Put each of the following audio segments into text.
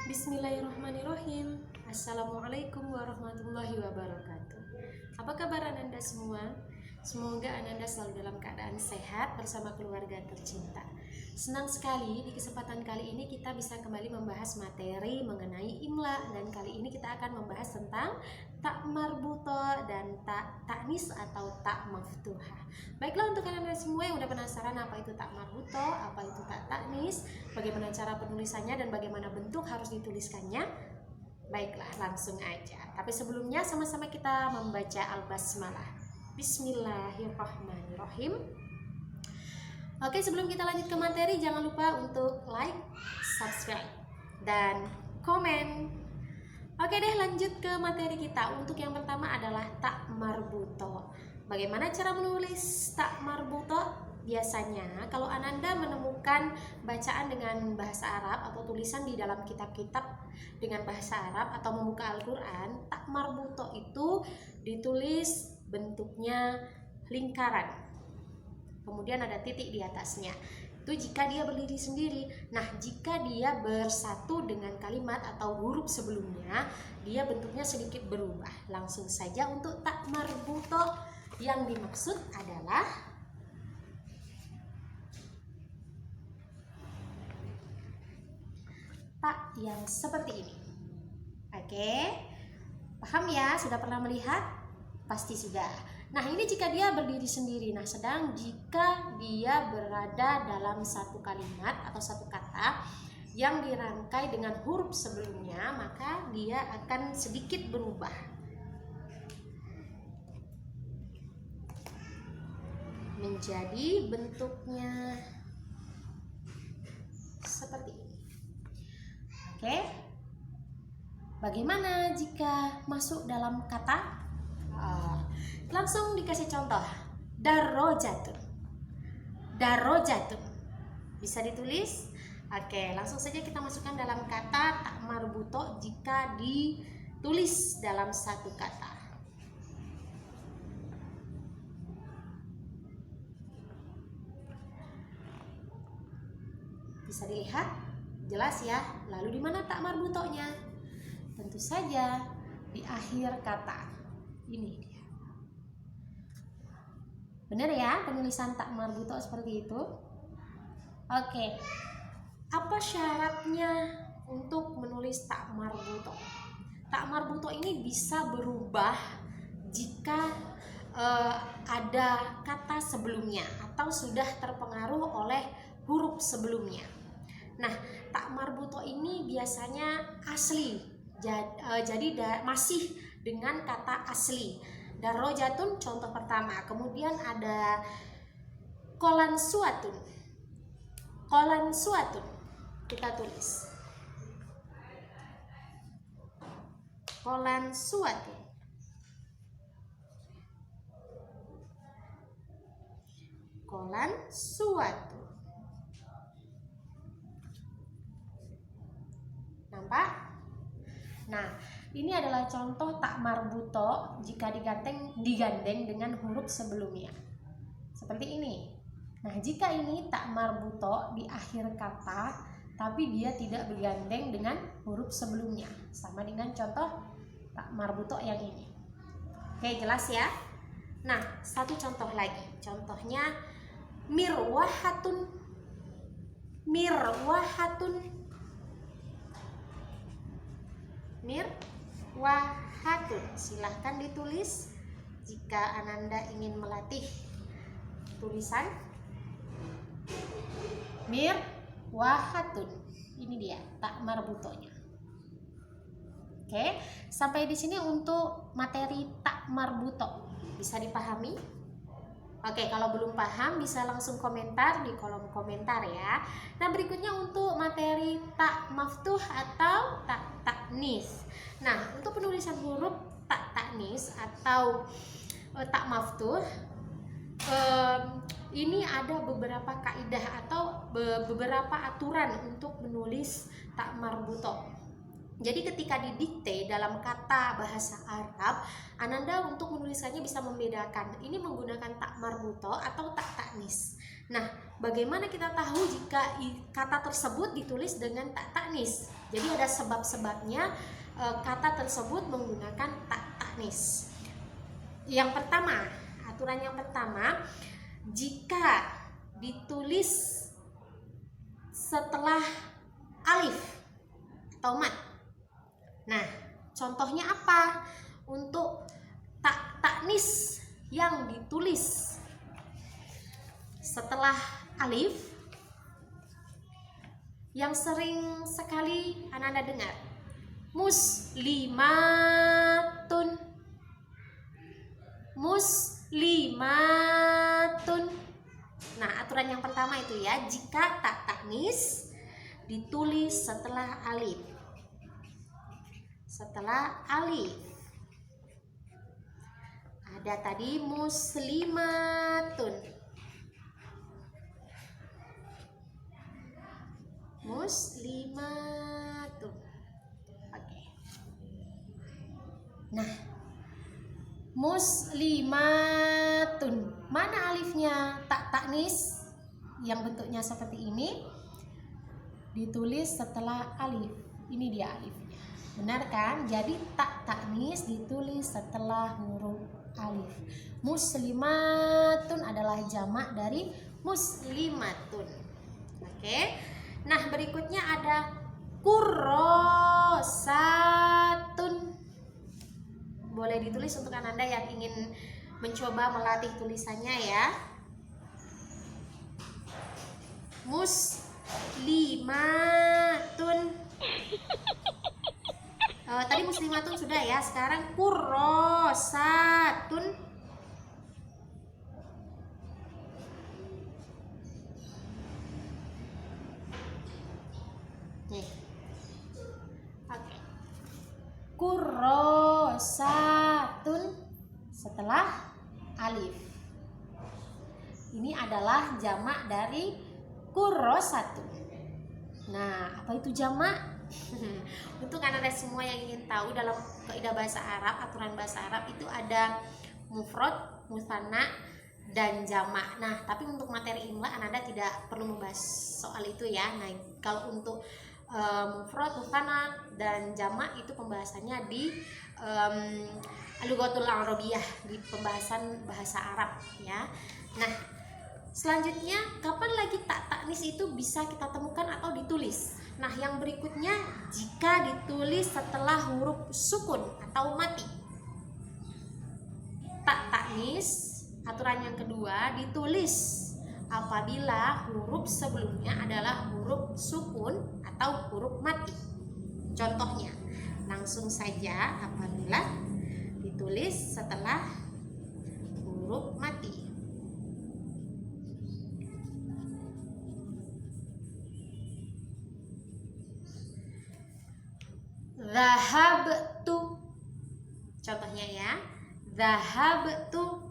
Bismillahirrahmanirrahim. Assalamualaikum warahmatullahi wabarakatuh. Apa kabar Ananda semua? Semoga Ananda selalu dalam keadaan sehat bersama keluarga tercinta. Senang sekali di kesempatan kali ini kita bisa kembali membahas materi mengenai imla, dan kali ini kita akan membahas tentang tak marbuto dan tak taknis atau tak maftuhah. Baiklah, untuk Ananda semua yang udah penasaran apa itu tak marbuto, apa itu tak taknis, bagaimana cara penulisannya dan bagaimana bentuk harus dituliskannya, baiklah langsung aja. Tapi sebelumnya sama-sama kita membaca Al-Basmalah. Bismillahirrahmanirrahim. Oke, sebelum kita lanjut ke materi, jangan lupa untuk like, subscribe, dan komen. Oke deh, lanjut ke materi kita. Untuk yang pertama adalah tak marbuto. Bagaimana cara menulis tak marbuto? Biasanya kalau Ananda menemukan bacaan dengan bahasa Arab atau tulisan di dalam kitab-kitab dengan bahasa Arab atau membuka Al-Quran, tak marbuto itu ditulis bentuknya lingkaran, kemudian ada titik di atasnya. Itu jika dia berdiri sendiri. Nah, jika dia bersatu dengan kalimat atau huruf sebelumnya, dia bentuknya sedikit berubah. Langsung saja untuk tak marbuto, yang dimaksud adalah tak yang seperti ini. Oke, paham ya? Sudah pernah melihat? Pasti sudah. Nah, ini jika dia berdiri sendiri. Nah, sedang jika dia berada dalam satu kalimat atau satu kata yang dirangkai dengan huruf sebelumnya, maka dia akan sedikit berubah menjadi bentuknya seperti ini. Oke. Bagaimana jika masuk dalam kata? Langsung dikasih contoh. Darrojatun. Darrojatun. Bisa ditulis? Oke, langsung saja kita masukkan dalam kata tak marbuto jika ditulis dalam satu kata. Bisa dilihat? Jelas ya? Lalu di mana tak marbutonya? Tentu saja di akhir kata. Ini dia. Benar ya penulisan tak marbuto seperti itu? Oke. Apa syaratnya untuk menulis tak marbuto? Tak marbuto ini bisa berubah jika ada kata sebelumnya atau sudah terpengaruh oleh huruf sebelumnya. Nah, tak marbuto ini biasanya asli. Jadi masih dengan kata asli. Darrojatun contoh pertama. Kemudian ada kolan suatun. Kolan suatun. Kita tulis. Kolan suatun. Kolan suatun. Nampak? Nah, ini adalah contoh tak marbuto jika digandeng dengan huruf sebelumnya. Seperti ini. Nah, jika ini tak marbuto di akhir kata, tapi dia tidak bergandeng dengan huruf sebelumnya. Sama dengan contoh tak marbuto yang ini. Oke, jelas ya? Nah, satu contoh lagi. Contohnya mirwahatun. Mirwahatun. Mirwahatun. Silahkan ditulis jika Ananda ingin melatih tulisan. Mirwahatun. Ini dia tak marbutonya. Oke, sampai di sini untuk materi tak marbuto. Bisa dipahami? Oke, kalau belum paham bisa langsung komentar di kolom komentar ya. Nah, berikutnya untuk materi tak maftuh atau tak taknis. Nah, untuk penulisan huruf tak taknis atau tak maftuh, ini ada beberapa kaidah atau beberapa aturan untuk menulis tak marbuto. Jadi ketika didikte dalam kata bahasa Arab, Ananda untuk menuliskannya bisa membedakan ini menggunakan tak marbuto atau tak taknis. Nah, bagaimana kita tahu jika kata tersebut ditulis dengan tak taknis? Jadi ada sebab-sebabnya kata tersebut menggunakan tak taknis. Yang pertama, aturan yang pertama, jika ditulis setelah alif atau mat. Nah, contohnya apa? Untuk tak taknis yang ditulis setelah alif, yang sering sekali Ananda dengar, muslimatun, muslimatun. Nah, aturan yang pertama itu ya, jika tak taknis ditulis setelah alif. Setelah alif. Ada tadi muslimatun. Muslimatun. Oke. Nah, muslimatun. Mana alifnya? Tak taknis yang bentuknya seperti ini ditulis setelah alif. Ini dia alifnya. Benar kan? Jadi tak taknis ditulis setelah huruf alif. Muslimatun adalah jamak dari muslimatun. Oke. Nah, berikutnya ada kurrosatun. Boleh ditulis untuk Ananda yang ingin mencoba melatih tulisannya ya. Muslimatun. Tadi muslimatun sudah ya, sekarang kurrosatun. Nih. Oke. Kurrosatun setelah alif. Ini adalah jamak dari kurrosatun. Nah, apa itu jamak? Untuk Anda semua yang ingin tahu, dalam kaidah bahasa Arab, aturan bahasa Arab itu ada mufrad, musanna, dan jamak. Nah, tapi untuk materi imla Anda tidak perlu membahas soal itu ya. Nah, kalau untuk mufrad, musanna, dan jamak itu pembahasannya di Lughatul Arabiyah, di pembahasan bahasa Arab ya. Nah, selanjutnya kapan lagi tak taknis itu bisa kita temukan atau ditulis? Nah, yang berikutnya jika ditulis setelah huruf sukun atau mati. Tak taknis, aturan yang kedua, ditulis apabila huruf sebelumnya adalah huruf sukun atau huruf mati. Contohnya, langsung saja apabila ditulis setelah huruf mati. Zahabtu. Contohnya ya, zahabtu.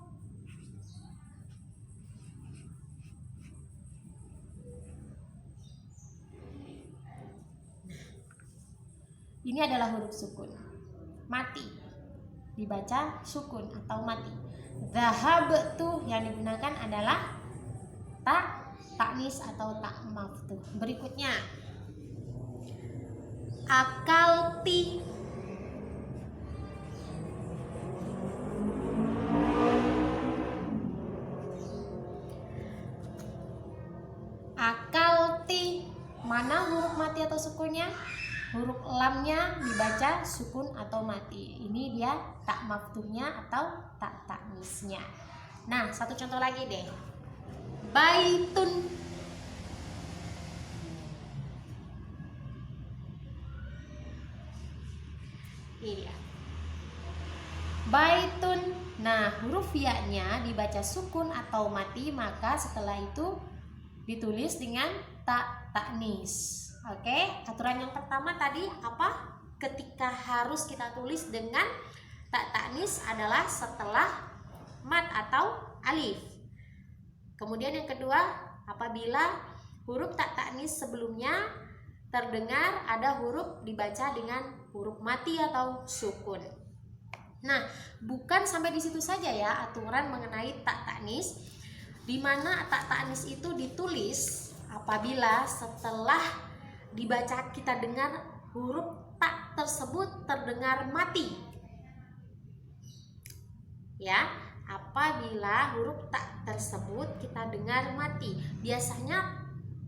Ini adalah huruf sukun. Mati. Dibaca sukun atau mati. Zahabtu yang digunakan adalah tak taknis atau tak maftuh. Berikutnya, akalti. Akalti. Mana huruf mati atau sukunnya? Huruf lamnya dibaca sukun atau mati. Ini dia tak maftuhnya atau tak taknisnya. Nah, satu contoh lagi deh. Baitun. Ini dia. Baitun. Nah, huruf ya-nya dibaca sukun atau mati, maka setelah itu ditulis dengan tak taknis. Oke, aturan yang pertama tadi apa? Ketika harus kita tulis dengan tak taknis adalah setelah mat atau alif. Kemudian yang kedua, apabila huruf tak taknis sebelumnya terdengar ada huruf dibaca dengan huruf mati atau sukun. Nah, bukan sampai di situ saja ya aturan mengenai tak taknis, di mana tak taknis itu ditulis apabila setelah dibaca kita dengar huruf tak tersebut terdengar mati. Ya, apabila huruf tak tersebut kita dengar mati. Biasanya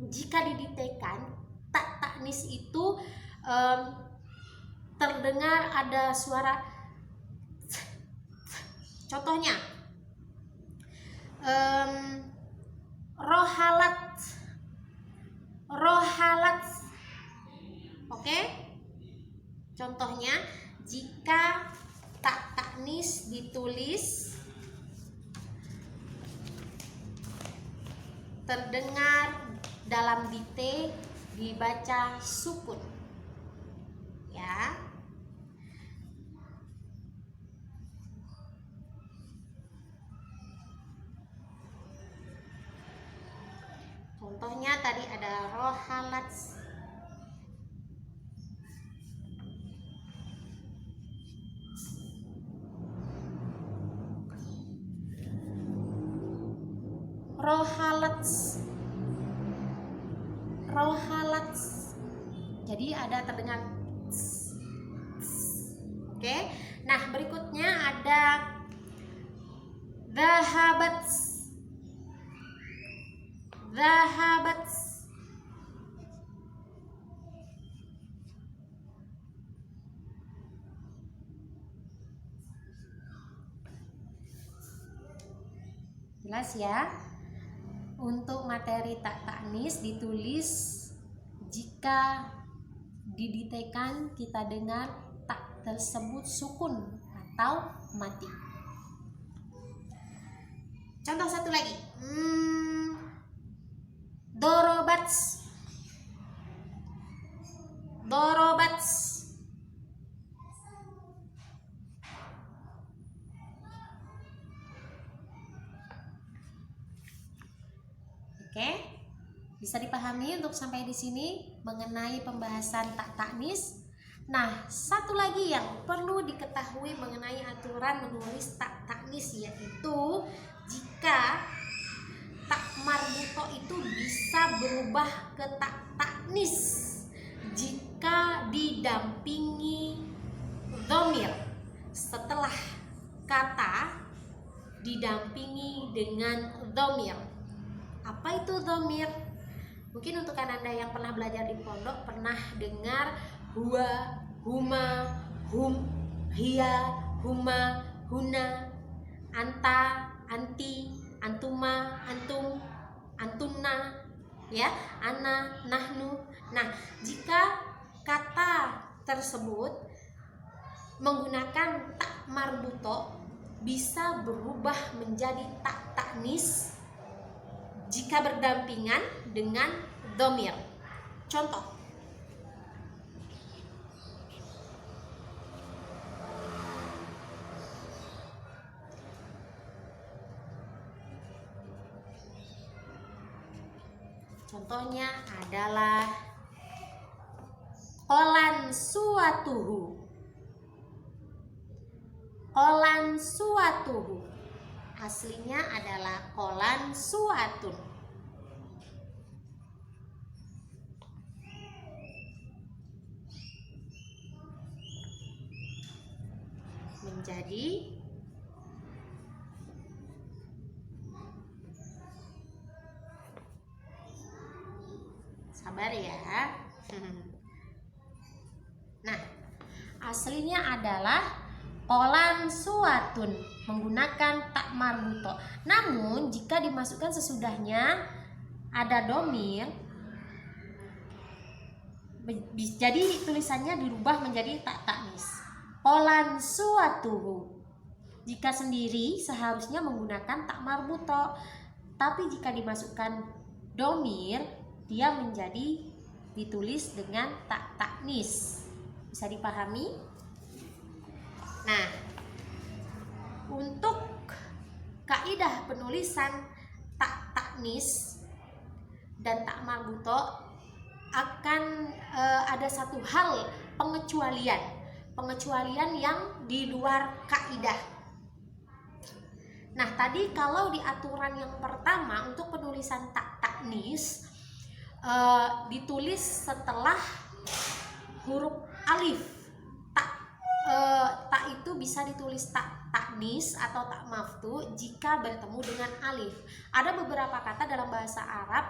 jika didiktekan tak taknis itu terdengar ada suara. Contohnya rohalat, oke? Contohnya jika tak taknis ditulis terdengar dalam dikte dibaca sukun, ya. Contohnya tadi ada rohalat. Rohalat. Jadi ada terdengar tss, tss. Oke. Nah, berikutnya ada dhahabat. Jelas ya? Untuk materi tak taknis ditulis jika didiktekan kita dengar tak tersebut sukun atau mati. Contoh satu lagi, dorobat. Oke, bisa dipahami untuk sampai di sini mengenai pembahasan tak taknis. Nah, satu lagi yang perlu diketahui mengenai aturan menulis tak taknis, yaitu jika tak marbuto itu bisa berubah ke tak taknis jika didampingi dhamir. Setelah kata didampingi dengan dhamir. Apa itu dhamir? Mungkin untuk Anda yang pernah belajar di pondok pernah dengar huwa, huma, hum, hiya, huma, huna, anta, anti, antuma, antum, antunna, ya, ana, nahnu. Nah, jika kata tersebut menggunakan tak marbuto bisa berubah menjadi tak taknis jika berdampingan dengan dhamir. Contoh, contohnya adalah qolan suatuhu. Aslinya adalah qolan suatun. Menjadi sabar ya. Nah, aslinya adalah qolan suatun menggunakan tak marbuto. Namun jika dimasukkan sesudahnya ada dhamir, jadi tulisannya dirubah menjadi tak taknis. Qolan suatuhu. Jika sendiri seharusnya menggunakan tak marbuto, tapi jika dimasukkan dhamir dia menjadi ditulis dengan tak taknis. Bisa dipahami? Nah, untuk kaidah penulisan tak taknis dan tak marbuto akan ada satu hal pengecualian yang di luar kaidah. Nah, tadi kalau di aturan yang pertama untuk penulisan tak taknis ditulis setelah huruf alif. Tak itu bisa ditulis tak taknis atau tak maftu jika bertemu dengan alif. Ada beberapa kata dalam bahasa Arab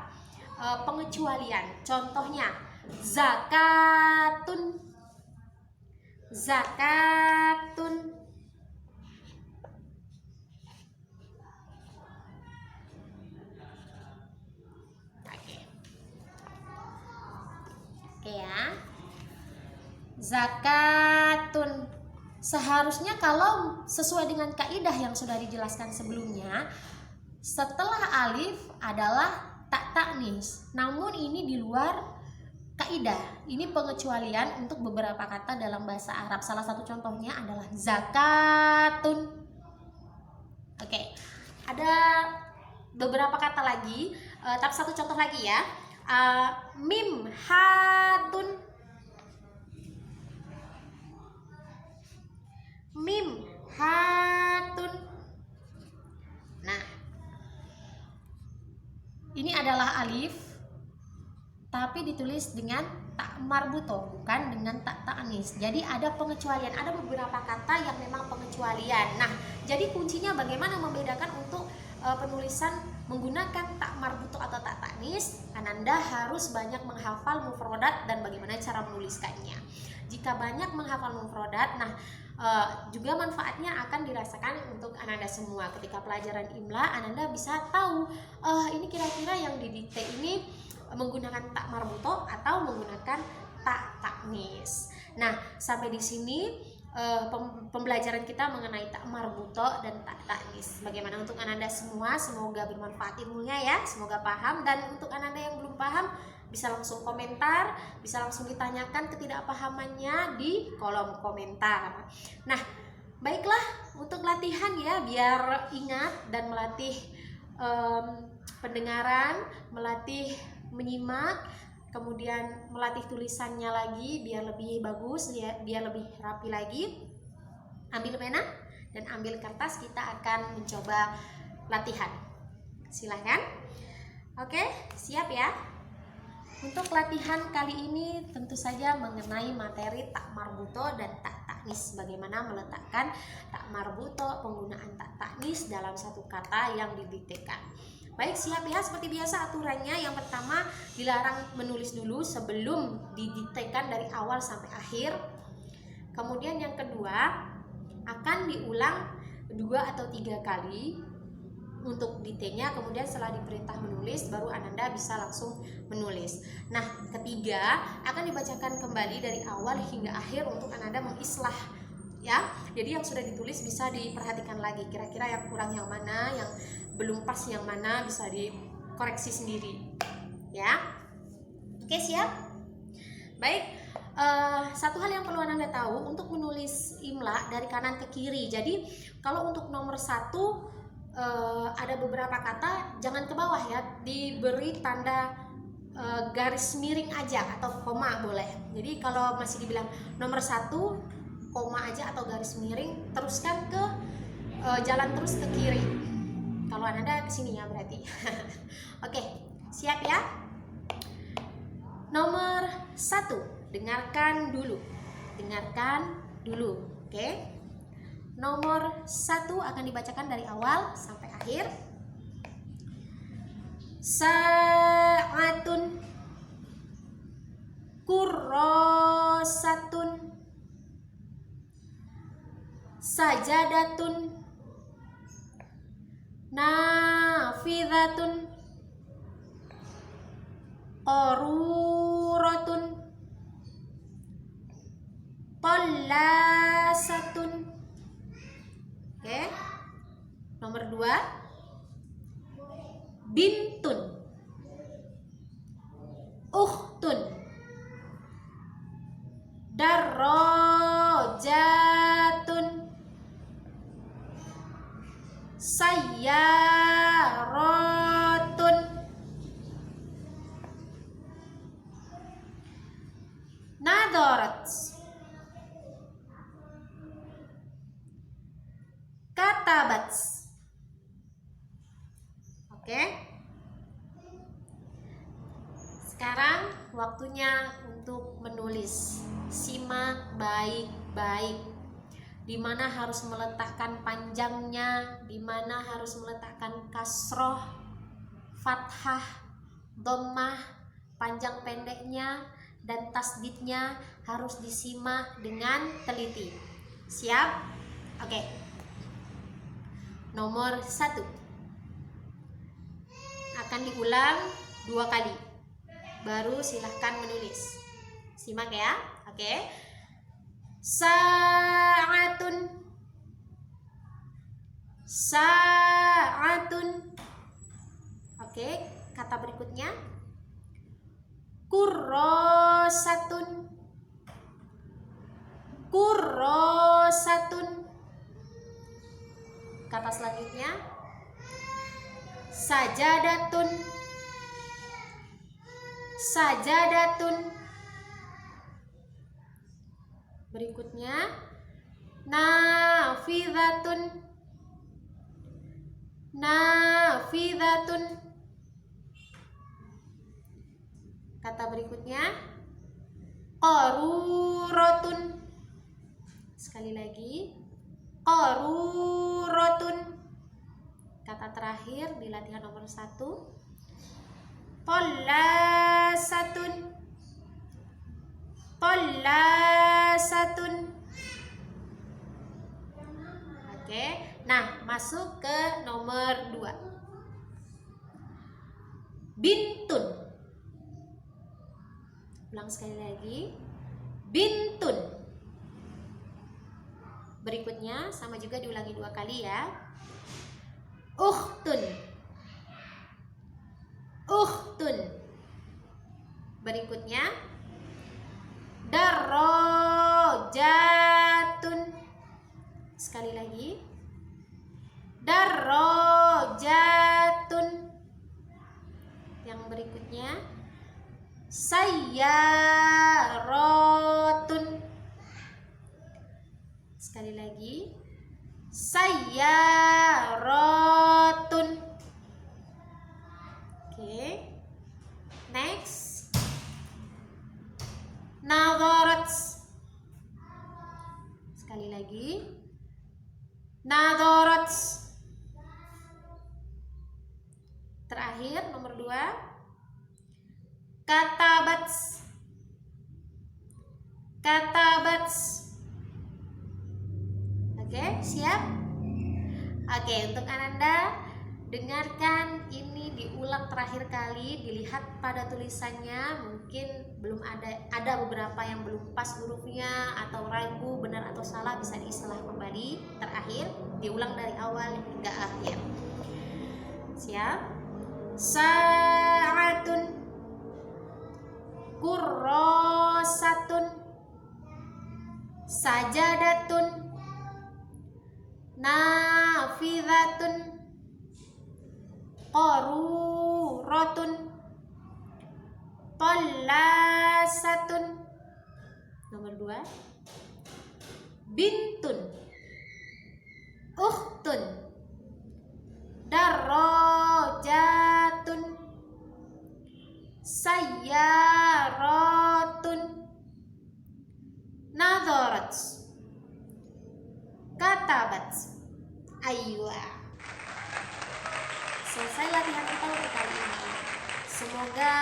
pengecualian. Contohnya zakatun. Oke ya. Zakatun. Seharusnya kalau sesuai dengan kaidah yang sudah dijelaskan sebelumnya, setelah alif adalah tak taknis. Namun ini di luar kaidah. Ini pengecualian untuk beberapa kata dalam bahasa Arab. Salah satu contohnya adalah zakatun. Oke. Ada beberapa kata lagi, tapi satu contoh lagi ya. Mim hatun. Mim hatun. Nah, ini adalah alif tapi ditulis dengan tak marbuto, bukan dengan tak ta'nis. Jadi ada pengecualian, ada beberapa kata yang memang pengecualian. Nah, jadi kuncinya bagaimana membedakan untuk penulisan menggunakan tak marbuto atau tak ta'nis. Ananda harus banyak menghafal mufrodat dan bagaimana cara menuliskannya. Jika banyak menghafal mufrodat, nah juga manfaatnya akan dirasakan untuk Ananda semua. Ketika pelajaran imla, Ananda bisa tahu ini kira-kira yang didikte ini menggunakan tak marbuto atau menggunakan tak taknis. Nah, sampai di sini pembelajaran kita mengenai tak marbuto dan tak taknis. Bagaimana untuk Ananda semua? Semoga bermanfaat ilmunya ya, semoga paham. Dan untuk Ananda yang belum paham, bisa langsung komentar, bisa langsung ditanyakan ketidakpahamannya di kolom komentar. Nah, baiklah untuk latihan ya, biar ingat dan melatih pendengaran, melatih menyimak, kemudian melatih tulisannya lagi biar lebih bagus ya, biar lebih rapi lagi. Ambil pena dan ambil kertas, kita akan mencoba latihan. Silahkan. Oke, siap ya. Untuk latihan kali ini tentu saja mengenai materi tak marbuto dan tak taknis. Bagaimana meletakkan tak marbuto, penggunaan tak taknis dalam satu kata yang didiktekan. Baik, siap ya. Seperti biasa aturannya, yang pertama dilarang menulis dulu sebelum didiktekan dari awal sampai akhir. Kemudian yang kedua akan diulang 2 atau 3 kali untuk diktenya. Kemudian setelah diperintah menulis baru Ananda bisa langsung menulis. Nah, ketiga akan dibacakan kembali dari awal hingga akhir untuk Ananda mengislah ya. Jadi yang sudah ditulis bisa diperhatikan lagi, kira-kira yang kurang yang mana, yang belum pas yang mana, bisa dikoreksi sendiri ya. Oke, siap. Baik, satu hal yang perlu Ananda tahu untuk menulis imla dari kanan ke kiri. Jadi kalau untuk nomor 1 ada beberapa kata jangan ke bawah ya, diberi tanda garis miring aja atau koma boleh. Jadi kalau masih dibilang nomor 1 koma aja atau garis miring, teruskan ke jalan terus ke kiri. Kalau Ananda ke sini ya berarti. Oke, siap ya. Nomor 1, dengarkan dulu. Oke. Nomor 1 akan dibacakan dari awal sampai akhir. Sa'atun, kurrosatun, sajadatun, nafidatun, qaruratun, tallasatun. Oke. Nomor 2, bintun, ukhtun, darrojatun, sayyaratun. Hadarat. Katabat. Oke. Sekarang waktunya untuk menulis. Simak baik-baik. Di mana harus meletakkan panjangnya, di mana harus meletakkan kasroh, fathah, dhammah, panjang pendeknya, dan tasdidnya harus disimak dengan teliti. Siap? Oke. Nomor 1 akan diulang 2 kali. Baru silahkan menulis. Simak ya. Oke. Sa'atun. Sa'atun. Oke, kata berikutnya kurrosatun. Kurrosatun. Kata selanjutnya sajadatun. Sajadatun. Berikutnya nafidatun. Nafidatun. Kata berikutnya qaruratun. Sekali lagi qaruratun. Kata terakhir di latihan nomor 1 Pollasatun. Pollasatun. Oke, nah masuk ke nomor 2. Bintun. Ulang sekali lagi. Bintun. Berikutnya sama juga diulangi 2 kali ya. Ukhtun. Ukhtun. Berikutnya darrojatun. Sekali lagi darrojatun. Yang berikutnya sayyaratun. Sekali lagi sayyaratun. Oke. Next. Nadharat. Sekali lagi nadharat. Terakhir nomor 2 katabat. Katabat. Oke, siap? Oke, untuk Ananda dengarkan ini diulang terakhir kali, dilihat pada tulisannya, mungkin belum ada beberapa yang belum pas hurufnya atau ragu benar atau salah, bisa diistilah kembali. Terakhir diulang dari awal hingga akhir. Siap? Sa'atun. Kurrosatun. Sajadatun. Nafidatun. Qaruratun. Pollasatun. Nomor 2 bintun. Ukhtun. Darrojatun. Sayyaratun. Nadharat. Katabat. Aywa. Selesai latihan kita untuk kali ini. Semoga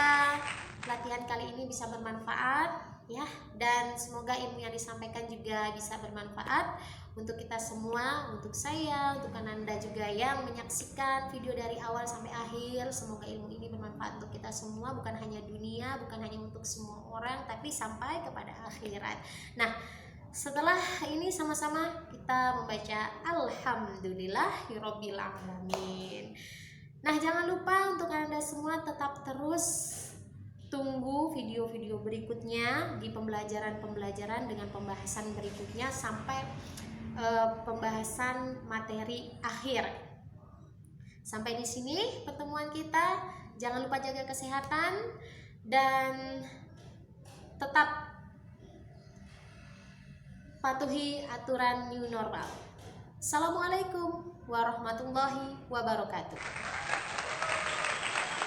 latihan kali ini bisa bermanfaat ya, dan semoga ilmu yang disampaikan juga bisa bermanfaat untuk kita semua, untuk saya, untuk Ananda juga yang menyaksikan video dari awal sampai akhir. Semoga ilmu ini bermanfaat untuk kita semua, bukan hanya dunia, bukan hanya untuk semua orang, tapi sampai kepada akhirat. Nah, setelah ini sama-sama kita membaca Alhamdulillahirabbil alamin. Nah, jangan lupa untuk Anda semua tetap terus tunggu video-video berikutnya di pembelajaran-pembelajaran dengan pembahasan berikutnya sampai pembahasan materi akhir. Sampai di sini pertemuan kita. Jangan lupa jaga kesehatan dan tetap patuhi aturan new normal. Assalamualaikum warahmatullahi wabarakatuh.